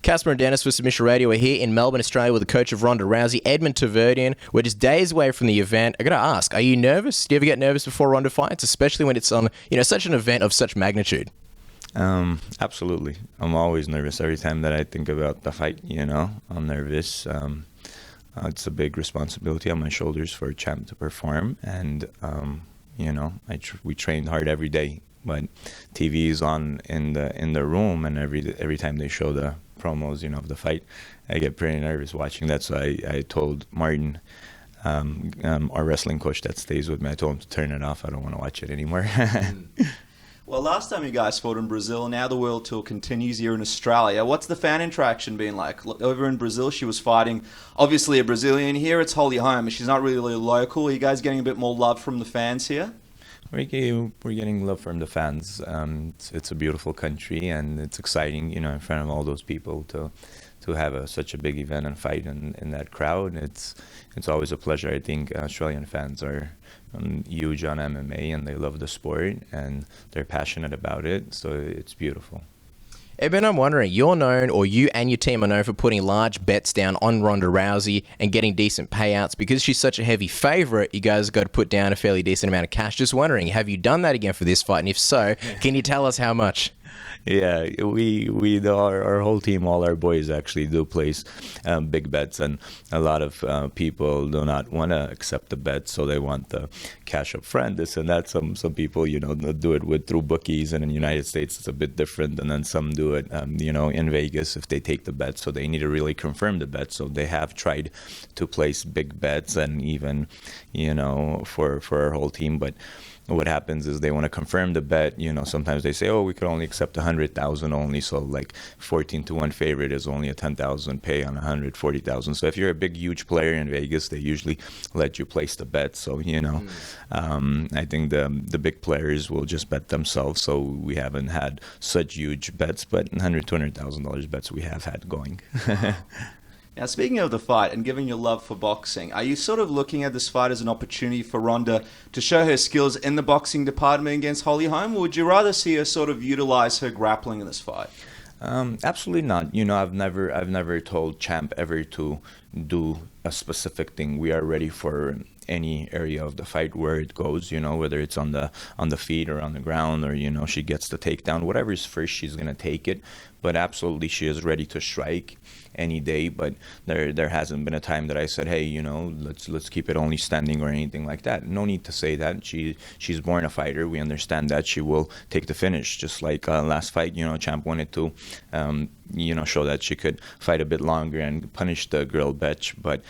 Casper and Dennis for Submission Radio. We're here in Melbourne, Australia with the coach of Ronda Rousey, Edmond Tarverdyan. We're just days away from the event. I got to ask, are you nervous? Do you ever get nervous before Ronda fights, especially when it's on, such an event of such magnitude? Absolutely. I'm always nervous every time that I think about the fight, I'm nervous. It's a big responsibility on my shoulders for a champ to perform, and we trained hard every day. But TV is on in the room, and every time they show the promos, of the fight, I get pretty nervous watching that. So I told Martin, our wrestling coach that stays with me, I told him to turn it off. I don't want to watch it anymore. Well, last time you guys fought in Brazil, now the World Tour continues here in Australia. What's the fan interaction been like? Over in Brazil, she was fighting, obviously, a Brazilian. Here it's Holly Holm. She's not really local. Are you guys getting a bit more love from the fans here? We're getting love from the fans. It's a beautiful country, and it's exciting, in front of all those people to have such a big event and fight in that crowd. It's always a pleasure. I think Australian fans are huge on MMA, and they love the sport, and they're passionate about it, so it's beautiful. Eben, I'm wondering, you and your team are known for putting large bets down on Ronda Rousey and getting decent payouts. Because she's such a heavy favourite, you guys have got to put down a fairly decent amount of cash. Just wondering, have you done that again for this fight? And if so, can you tell us how much? Yeah, our whole team, all our boys actually do place big bets, and a lot of people do not want to accept the bet, so they want the cash up front, this and that. Some people, do it through bookies, and in the United States it's a bit different, and then some do it, in Vegas if they take the bet, so they need to really confirm the bet. So they have tried to place big bets, and even, for our whole team, but what happens is they want to confirm the bet. Sometimes they say, we could only accept 100,000 only. So like 14-1 favorite is only a 10,000 pay on 140,000. So if you're a big, huge player in Vegas, they usually let you place the bet. So, I think the big players will just bet themselves. So we haven't had such huge bets, but $200,000 bets we have had going. Now, speaking of the fight and given your love for boxing, are you sort of looking at this fight as an opportunity for Ronda to show her skills in the boxing department against Holly Holm, or would you rather see her sort of utilize her grappling in this fight? Absolutely not. I've never told Champ ever to do a specific thing. We are ready for any area of the fight where it goes, whether it's on the feet or on the ground, or she gets the takedown, whatever's first, she's gonna take it. But absolutely, she is ready to strike any day. But there hasn't been a time that I said, hey, let's keep it only standing or anything like that. No need to say that. She's born a fighter. We understand that she will take the finish. Just like last fight, Champ wanted to show that she could fight a bit longer and punish the girl Betch, but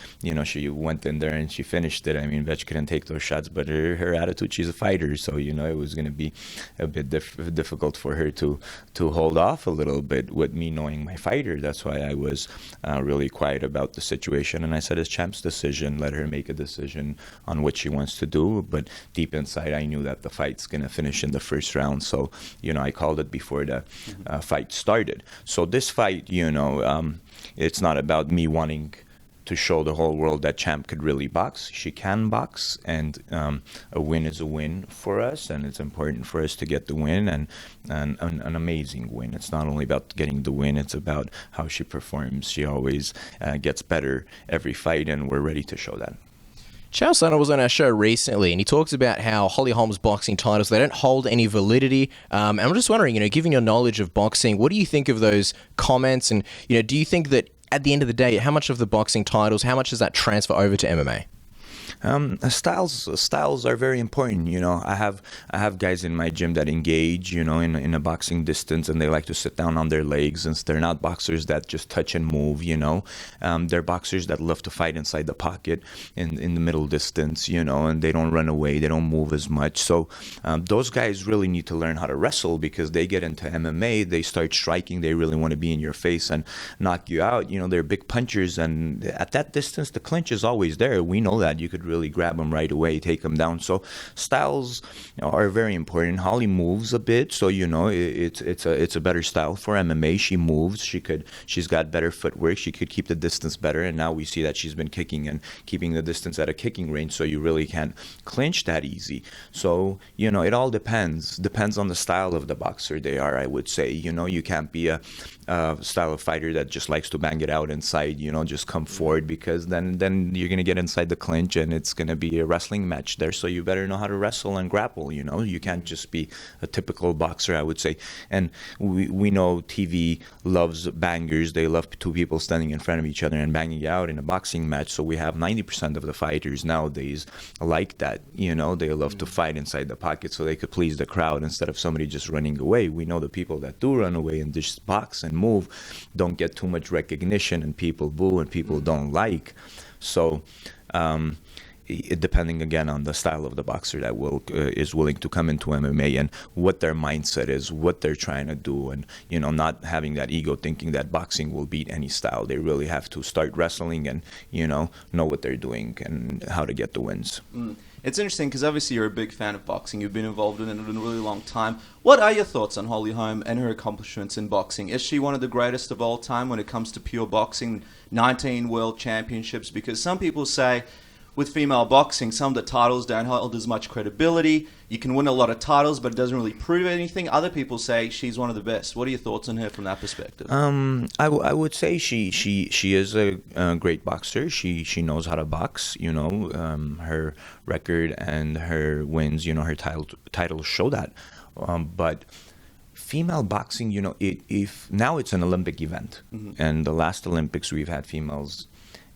she went in there and she finished it. I mean, Betch couldn't take those shots, but her attitude, she's a fighter, so it was going to be a bit difficult for her to hold off a little bit. With me knowing my fighter, that's why I was really quiet about the situation, and I said it's Champ's decision. Let her make a decision on what she wants to do. But deep inside, I knew that the fight's going to finish in the first round, so I called it before the fight started. So this fight, it's not about me wanting to show the whole world that Champ could really box. She can box, and a win is a win for us, and it's important for us to get the win, and an amazing win. It's not only about getting the win, it's about how she performs. She always gets better every fight, and we're ready to show that. Chael Sonnen was on our show recently, and he talks about how Holly Holm's boxing titles, they don't hold any validity. And I'm just wondering, given your knowledge of boxing, what do you think of those comments? And, do you think that at the end of the day, how much of the boxing titles, how much does that transfer over to MMA? Styles are very important. I have guys in my gym that engage, in a boxing distance, and they like to sit down on their legs, since they're not boxers that just touch and move. They're boxers that love to fight inside the pocket in the middle distance, and they don't run away, they don't move as much. So those guys really need to learn how to wrestle, because they get into MMA, they start striking, they really want to be in your face and knock you out. They're big punchers, and at that distance, the clinch is always there. We know that. You could really really grab them right away, take them down. So styles are very important. Holly moves a bit, so it's a better style for MMA. She moves. She's got better footwork. She could keep the distance better, and now we see that she's been kicking and keeping the distance at a kicking range. So you really can't clinch that easy. So it all depends on the style of the boxer they are. I would say you can't be a style of fighter that just likes to bang it out inside. Just come forward, because then you're gonna get inside the clinch and it's gonna be a wrestling match there. So you better know how to wrestle and grapple. You can't just be a typical boxer, I would say. And we know TV loves bangers. They love two people standing in front of each other and banging out in a boxing match. So we have 90% of the fighters nowadays like that. They love to fight inside the pocket so they could please the crowd instead of somebody just running away. We know the people that do run away and just box and move don't get too much recognition, and people boo and people don't like. So depending again on the style of the boxer that is willing to come into MMA and what their mindset is, what they're trying to do, and not having that ego thinking that boxing will beat any style. They really have to start wrestling and know what they're doing and how to get the wins. It's interesting because obviously you're a big fan of boxing. You've been involved in it in a really long time. What are your thoughts on Holly Holm and her accomplishments in boxing? Is she one of the greatest of all time when it comes to pure boxing? 19 world championships, because some people say with female boxing, some of the titles don't hold as much credibility. You can win a lot of titles, but it doesn't really prove anything. Other people say she's one of the best. What are your thoughts on her from that perspective? I would say she is a great boxer. She knows how to box. Her record and her wins. Her titles show that. But female boxing, if now it's an Olympic event, and the last Olympics we've had females.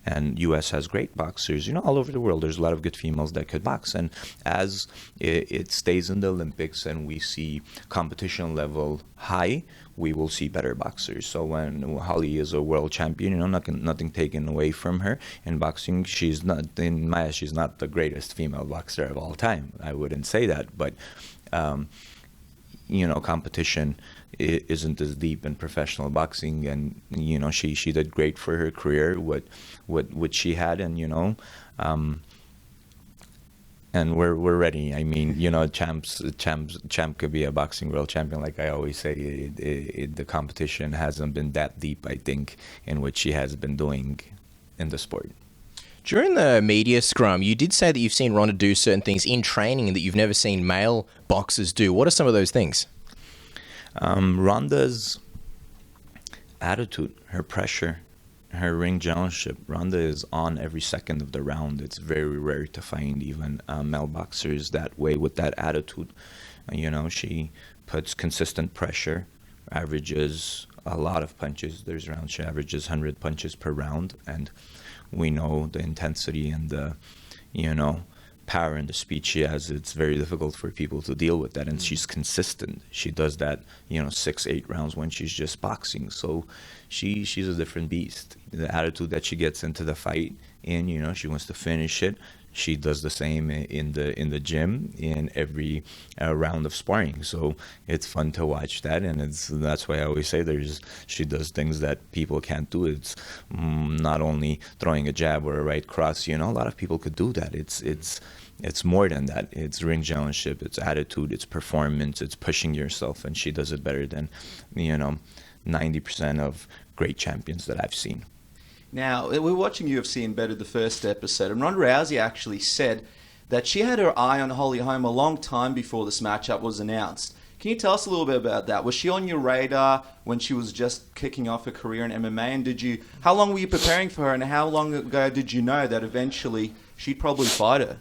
And U.S. has great boxers, all over the world. There's a lot of good females that could box. And as it stays in the Olympics and we see competition level high, we will see better boxers. So when Holly is a world champion, nothing taken away from her. In boxing, she's not the greatest female boxer of all time. I wouldn't say that, but competition isn't as deep in professional boxing, and she did great for her career. What she had, and and we're ready. I mean, champ could be a boxing world champion. Like I always say, the competition hasn't been that deep, I think, in what she has been doing in the sport. During the media scrum, you did say that you've seen Ronda do certain things in training that you've never seen male boxers do. What are some of those things? Ronda's attitude, her pressure, her ring generalship. Ronda is on every second of the round. It's very rare to find even male boxers that way with that attitude. She puts consistent pressure, averages a lot of punches. There's rounds she averages 100 punches per round, and we know the intensity and the, power and the speed she has. It's very difficult for people to deal with that, and she's consistent. She does that 6-8 rounds when she's just boxing. So she's a different beast. The attitude that she gets into the fight in, she wants to finish it. She does the same in the gym in every round of sparring. So it's fun to watch that, and that's why I always say she does things that people can't do. It's not only throwing a jab or a right cross. A lot of people could do that. It's more than that. It's ring generalship, it's attitude, it's performance, it's pushing yourself, and she does it better than 90% of great champions that I've seen. Now, we're watching UFC Embedded, the first episode, and Ronda Rousey actually said that she had her eye on Holly Holm a long time before this matchup was announced. Can you tell us a little bit about that? Was she on your radar when she was just kicking off her career in MMA? And how long were you preparing for her, and how long ago did you know that eventually she'd probably fight her?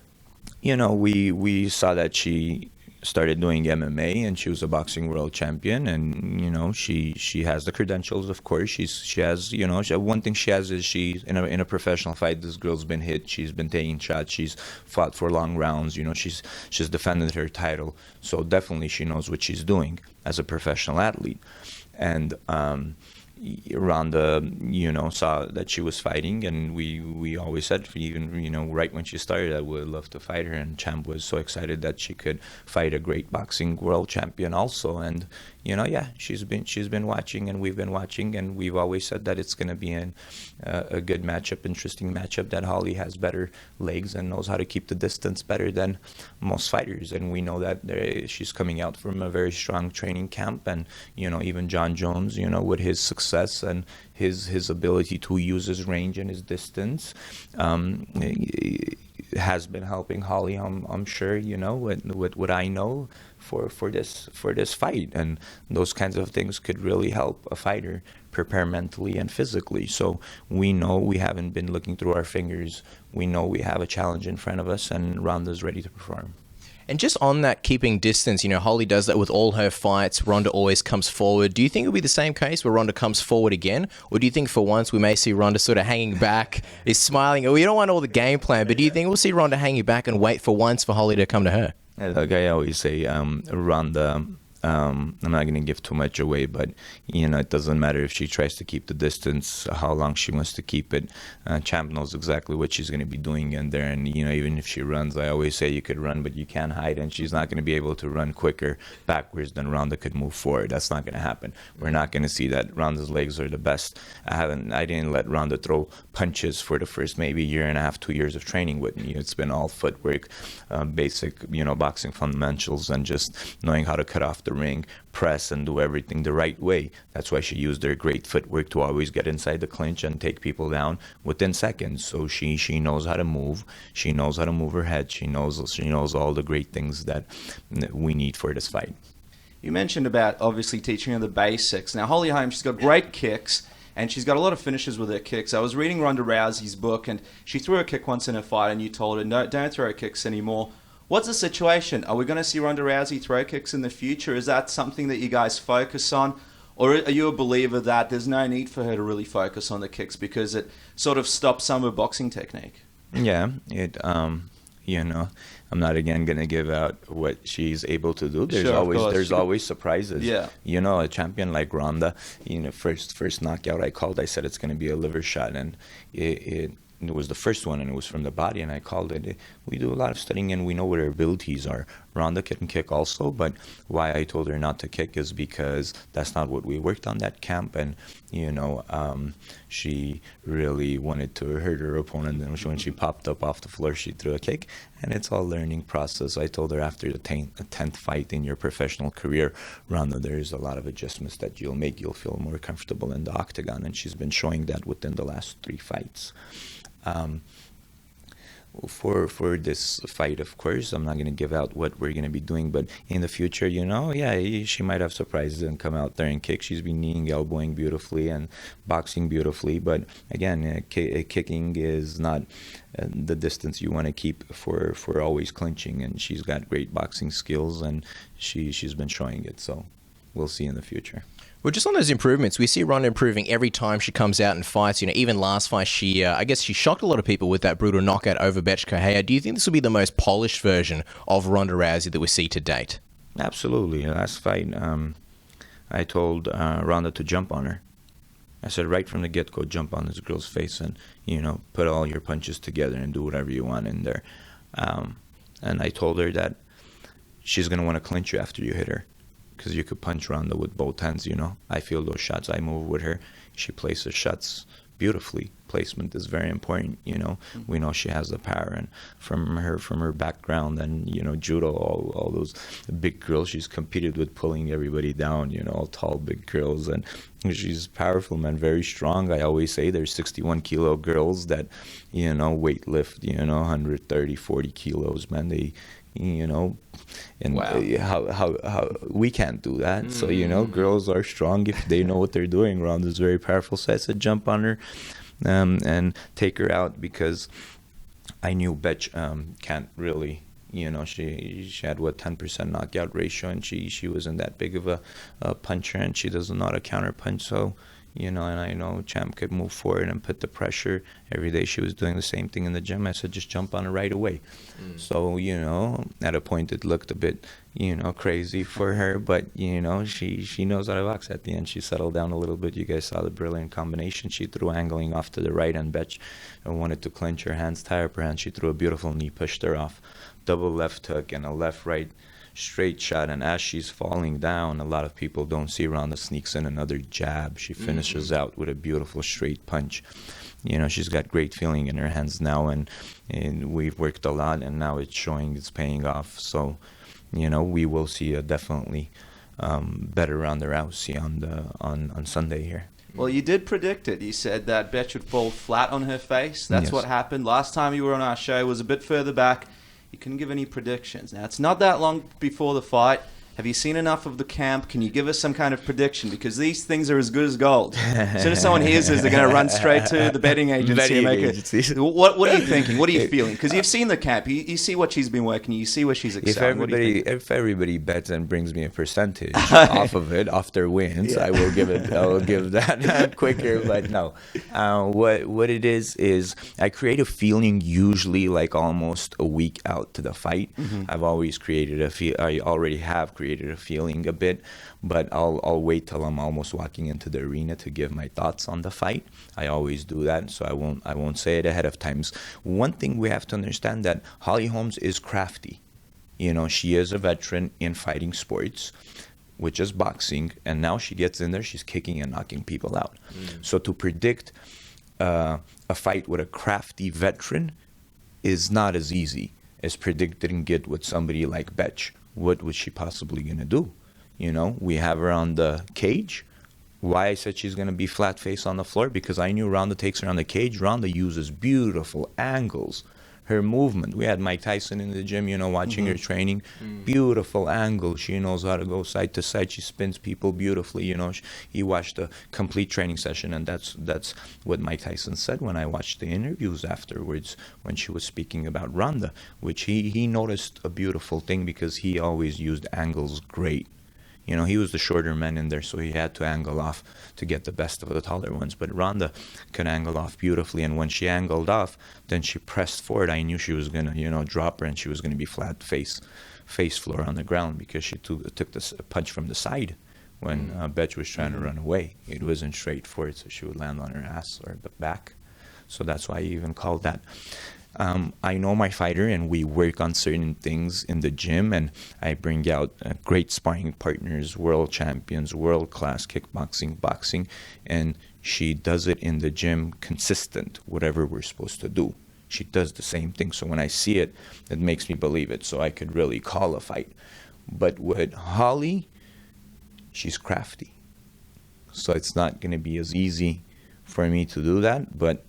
We saw that she started doing MMA, and she was a boxing world champion, and she has the credentials. Of course, she has one thing she has is she in a professional fight. This girl's been hit. She's been taking shots. She's fought for long rounds. She's defended her title. So definitely she knows what she's doing as a professional athlete, and Ronda, saw that she was fighting, and we always said, even, right when she started, I would love to fight her, and Champ was so excited that she could fight a great boxing world champion also, and, yeah, she's been watching, and we've been watching, and we've always said that it's going to be a good matchup, interesting matchup, that Holly has better legs and knows how to keep the distance better than most fighters. And we know that she's coming out from a very strong training camp, and, even John Jones, with his success and his ability to use his range and his distance, has been helping Holly, I'm sure, with what I know for this fight. And those kinds of things could really help a fighter prepare mentally and physically. So we know we haven't been looking through our fingers. We know we have a challenge in front of us, and Ronda's ready to perform. And just on that keeping distance, Holly does that with all her fights. Ronda always comes forward. Do you think it'll be the same case where Ronda comes forward again? Or do you think for once we may see Ronda sort of hanging back, is smiling? Or you don't want all the game plan, but do you think we'll see Ronda hanging back and wait for once for Holly to come to her? Like I always say, Ronda, I'm not going to give too much away, but, it doesn't matter if she tries to keep the distance, how long she wants to keep it. Champ knows exactly what she's going to be doing in there. And, even if she runs, I always say you could run, but you can't hide. And she's not going to be able to run quicker backwards than Ronda could move forward. That's not going to happen. We're not going to see that. Ronda's legs are the best. I didn't let Ronda throw punches for the first maybe year and a half, 2 years of training with me. It's been all footwork, basic, boxing fundamentals, and just knowing how to cut off the ring, press, and do everything the right way. That's why she used her great footwork to always get inside the clinch and take people down within seconds. So she knows how to move. She knows how to move her head. She knows all the great things that we need for this fight. You mentioned about obviously teaching her the basics. Now, Holly Holm, she's got great kicks, and she's got a lot of finishes with her kicks. I was reading Ronda Rousey's book, and she threw a kick once in a fight, and you told her, no, don't throw kicks anymore. What's the situation? Are we going to see Ronda Rousey throw kicks in the future? Is that something that you guys focus on? Or are you a believer that there's no need for her to really focus on the kicks because it sort of stops some of her boxing technique? Yeah, I'm not again going to give out what she's able to do. There's always surprises. Yeah. A champion like Ronda, first knockout I said it's going to be a liver shot, and it was the first one, and it was from the body, and I called it. We do a lot of studying, and we know what her abilities are. Ronda can kick also, but why I told her not to kick is because that's not what we worked on that camp, and she really wanted to hurt her opponent, and when she popped up off the floor, she threw a kick, and it's all learning process. I told her after the 10th fight in your professional career, Ronda, there's a lot of adjustments that you'll make. You'll feel more comfortable in the octagon, and she's been showing that within the last 3 fights. For this fight, of course, I'm not going to give out what we're going to be doing, but in the future, she might have surprises and come out there and kick. She's been kneeing, elbowing beautifully and boxing beautifully, but again, kicking is not the distance you want to keep for always clinching, and she's got great boxing skills, and she's been showing it, so we'll see in the future. Well, just on those improvements, we see Ronda improving every time she comes out and fights. Even last fight, I guess she shocked a lot of people with that brutal knockout over Betch Correia. Do you think this will be the most polished version of Ronda Rousey that we see to date? Absolutely. Last fight, I told Ronda to jump on her. I said right from the get-go, jump on this girl's face and, put all your punches together and do whatever you want in there. And I told her that she's going to want to clinch you after you hit her, because you could punch Ronda with both hands, I feel those shots. I move with her. She places shots beautifully. Placement is very important, We know she has the power, and from her background and, judo, all those big girls she's competed with, pulling everybody down, all tall, big girls, and she's powerful, man, very strong. I always say there's 61-kilo girls that, weight lift, 130, 40 kilos, man. They, and wow. How we can't do that. So, girls are strong if they know what they're doing. Ronda's very powerful. So I said jump on her and take her out, because I knew Betch can't really, she had 10% knockout ratio, and she wasn't that big of a puncher, and she doesn't know how to counter punch. So, and I know Champ could move forward and put the pressure. Every day she was doing the same thing in the gym. I said, just jump on her right away. So, at a point it looked a bit, crazy for her, but, she knows how to box. At the end, she settled down a little bit. You guys saw the brilliant combination. She threw angling off to the right, and Betch wanted to clinch her hands, tie up her hands. She threw a beautiful knee, pushed her off. Double left hook and a left-right straight shot, and as she's falling down, a lot of people don't see Ronda sneaks in another jab. She finishes out with a beautiful straight punch. You know, she's got great feeling in her hands now, and we've worked a lot, and now it's showing, it's paying off. So, you know, we will see a definitely better Ronda Rousey on Sunday here. Well, you did predict it. You said that Betch would fall flat on her face. That's Yes. what happened. Last time you were on our show was a bit further back. You couldn't give any predictions. Now, it's not that long before the fight. Have you seen enough of the camp? Can you give us some kind of prediction? Because these things are as good as gold. As soon as someone hears this, they're going to run straight to the betting agency. What are you thinking? What are you feeling? Because you've seen the camp. You see what she's been working. You see what she's excelling. If everybody bets and brings me a percentage off of it, off their wins, I will give that quicker. But no, what it is I create a feeling usually like almost a week out to the fight. I've always created I already have created a feeling a bit, but I'll wait till I'm almost walking into the arena to give my thoughts on the fight. I always do that, so I won't say it ahead of time. One thing we have to understand that Holly Holm is crafty. You know, she is a veteran in fighting sports, which is boxing, and now she gets in there, she's kicking and knocking people out. So to predict a fight with a crafty veteran is not as easy as predicting it with somebody like Betch. What was she possibly going to do? You know, we have her on the cage. Why I said she's going to be flat face on the floor? Because I knew Ronda takes her on the cage. Ronda uses beautiful angles. Her movement. We had Mike Tyson in the gym, you know, watching her training. Beautiful angles. She knows how to go side to side. She spins people beautifully, you know. He watched a complete training session, and that's what Mike Tyson said when I watched the interviews afterwards when she was speaking about Ronda, which he noticed a beautiful thing because he always used angles great. You know, he was the shorter man in there, so he had to angle off to get the best of the taller ones. But Ronda could angle off beautifully, and when she angled off, then she pressed forward. I knew she was going to, you know, drop her, and she was going to be flat face floor on the ground because she took this punch from the side when Betch was trying to run away. It wasn't straight forward, so she would land on her ass or the back. So that's why I even called that. I know my fighter, and we work on certain things in the gym, and I bring out great sparring partners, world champions, world-class kickboxing, boxing, and she does it in the gym consistent, whatever we're supposed to do. She does the same thing, so when I see it, it makes me believe it, so I could really call a fight. But with Holly, she's crafty, so it's not going to be as easy for me to do that, but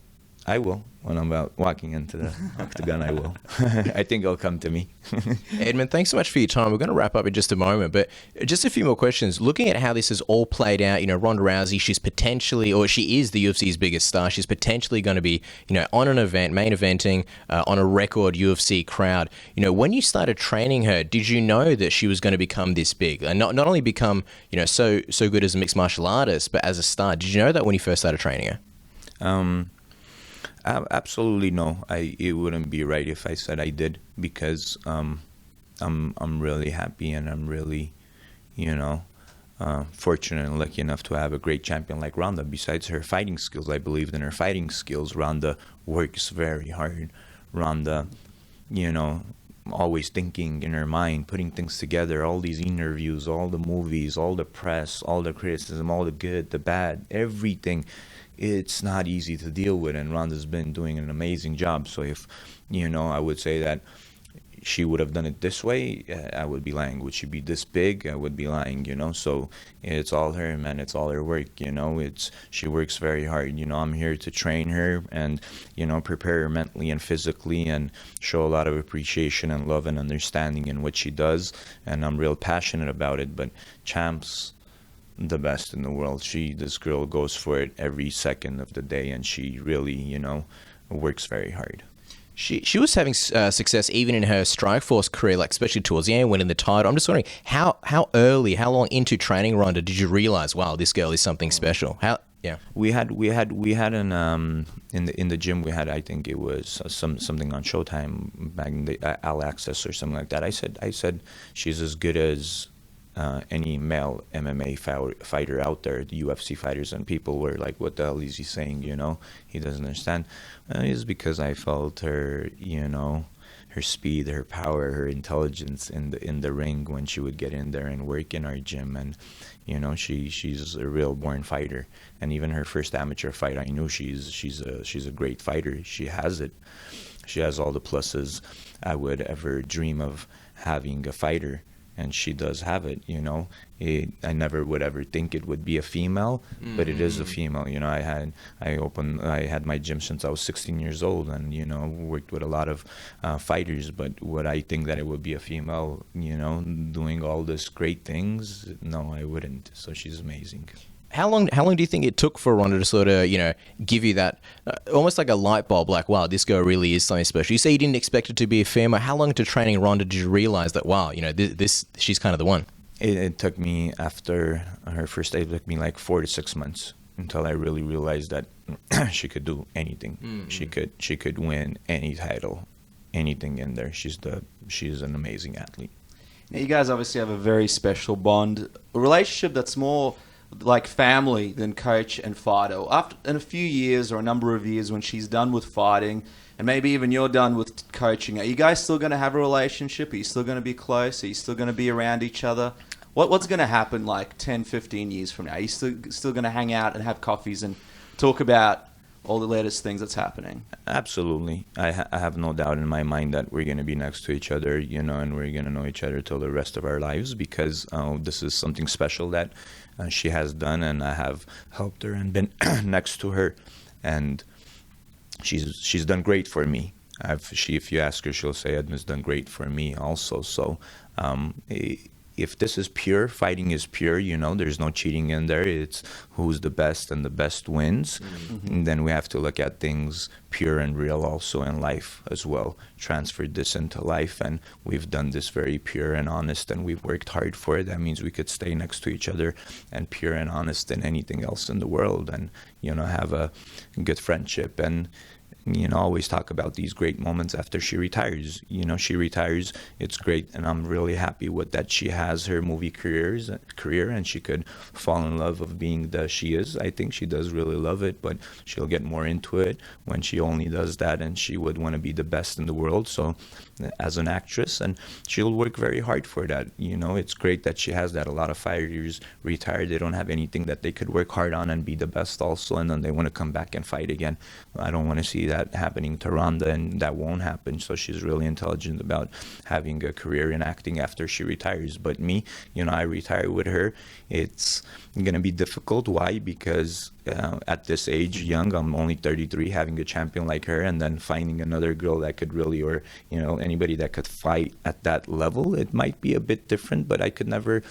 I will. When I'm about walking into the octagon, I will. I think it'll come to me. Edmond, thanks so much for your time. We're going to wrap up in just a moment, but just a few more questions. Looking at how this has all played out, you know, Ronda Rousey, she is the UFC's biggest star. She's potentially going to be, you know, on an event, main eventing, on a record UFC crowd. You know, when you started training her, did you know that she was going to become this big? And not only become, you know, so good as a mixed martial artist, but as a star. Did you know that when you first started training her? Absolutely no. It wouldn't be right if I said I did, because I'm really happy, and I'm really, you know, fortunate and lucky enough to have a great champion like Ronda. Besides her fighting skills, I believed in her fighting skills. Ronda works very hard. Ronda, you know, always thinking in her mind, putting things together, all these interviews, all the movies, all the press, all the criticism, all the good, the bad, everything. It's not easy to deal with, and Ronda's been doing an amazing job. So if, you know, I would say that she would have done it this way, I would be lying. Would she be this big? I would be lying, you know. So it's all her, man. It's all her work, you know. She works very hard. You know, I'm here to train her and, you know, prepare her mentally and physically, and show a lot of appreciation and love and understanding in what she does. And I'm real passionate about it. But Champ's the best in the world. This girl goes for it every second of the day, and she really, you know, works very hard. She was having success even in her Strikeforce career, like especially towards the end, winning the title. I'm just wondering how long into training Ronda did you realize, wow, this girl is something special? We had an in the gym, we had, I think it was something on Showtime back in the All Access or something like that. I said she's as good as any male MMA fighter out there, the UFC fighters, and people were like, what the hell is he saying, you know? He doesn't understand. It's because I felt her, you know, her speed, her power, her intelligence in the ring when she would get in there and work in our gym. And she's a real born fighter. And even her first amateur fight, I knew she's a great fighter. She has it. She has all the pluses I would ever dream of having a fighter, and she does have it. I never would ever think it would be a female, but it is a female. I had my gym since I was 16 years old, and worked with a lot of fighters. But would I think that it would be a female, doing all this great things? No, I wouldn't. So she's amazing. How long do you think it took for Ronda to sort of, give you that, almost like a light bulb, like, wow, this girl really is something special? You say you didn't expect it to be a female. How long into training Ronda did you realize that, wow, she's kind of the one? It took me, after her first day, it took me like 4 to 6 months until I really realized that she could do anything. Mm-hmm. She could win any title, anything in there. She's an amazing athlete. Now, you guys obviously have a very special bond, a relationship that's more like family than coach and fighter. In a few years or a number of years, when she's done with fighting, and maybe even you're done with coaching, are you guys still going to have a relationship? Are you still going to be close? Are you still going to be around each other? What's going to happen like 10, 15 years from now? Are you still going to hang out and have coffees and talk about all the latest things that's happening? Absolutely. I have no doubt in my mind that we're going to be next to each other, and we're going to know each other till the rest of our lives, because this is something special that she has done, and I have helped her and been next to her, and she's done great for me. If you ask her, she'll say Edmond's done great for me also. So if this is pure, fighting is pure, there's no cheating in there. It's who's the best, and the best wins. Mm-hmm. And then we have to look at things pure and real also in life as well. Transferred this into life, and we've done this very pure and honest, and we've worked hard for it. That means we could stay next to each other and pure and honest in anything else in the world, and, have a good friendship, and always talk about these great moments after she retires. She retires, it's great, and I'm really happy with that. She has her movie career, and she could fall in love of being the she is. I think she does really love it, but she'll get more into it when she only does that, and she would want to be the best in the world. So as an actress, and she'll work very hard for that. It's great that she has that. A lot of fighters retire, they don't have anything that they could work hard on and be the best also, and then they want to come back and fight again. I don't want to see that happening to Ronda, and that won't happen. So she's really intelligent about having a career in acting after she retires. But me, I retire with her. It's going to be difficult. Why? Because at this age, young, I'm only 33, having a champion like her, and then finding another girl that could really, or anybody that could fight at that level, it might be a bit different. But I could never,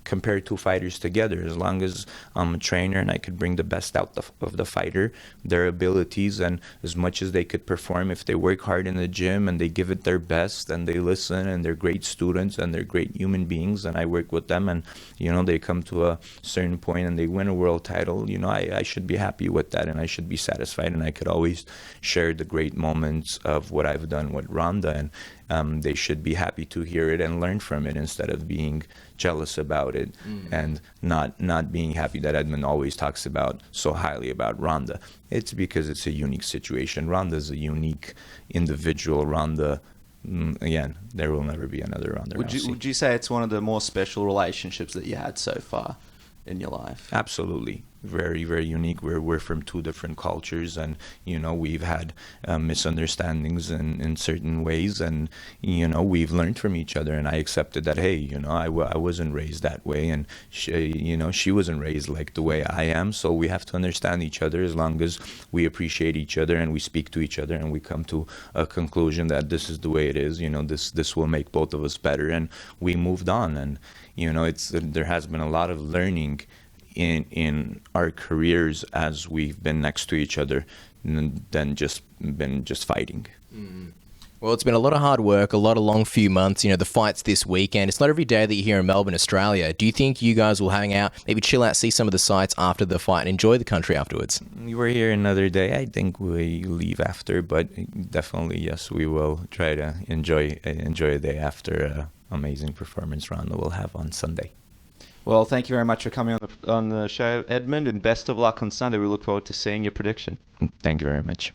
compare two fighters together. As long as I'm a trainer and I could bring the best out of the fighter, their abilities, and as much as they could perform, if they work hard in the gym and they give it their best and they listen and they're great students and they're great human beings, and I work with them, and they come to a certain point and they win a world title, I should be happy with that, and I should be satisfied, and I could always share the great moments of what I've done with Ronda, and they should be happy to hear it and learn from it, instead of being jealous about it and not being happy that Edmond always talks about so highly about Ronda. It's because it's a unique situation. Ronda's a unique individual. Ronda, again, there will never be another Ronda Rousey. Would you say it's one of the more special relationships that you had so far in your life? Absolutely. Very, very unique. We're from two different cultures, and we've had misunderstandings in certain ways, and we've learned from each other, and I accepted that, hey, I wasn't raised that way, and she wasn't raised like the way I am, so we have to understand each other. As long as we appreciate each other and we speak to each other and we come to a conclusion that this is the way it is, this will make both of us better, and we moved on. And there has been a lot of learning in our careers as we've been next to each other than just fighting. Mm. Well, it's been a lot of hard work, a lot of long few months. The fight's this weekend. It's not every day that you're here in Melbourne, Australia. Do you think you guys will hang out, maybe chill out, see some of the sights after the fight, and enjoy the country afterwards? We're here another day. I think we leave after, but definitely, yes, we will try to enjoy a day after an amazing performance Ronda will have on Sunday. Well, thank you very much for coming on the show, Edmond, and best of luck on Sunday. We look forward to seeing your prediction. Thank you very much.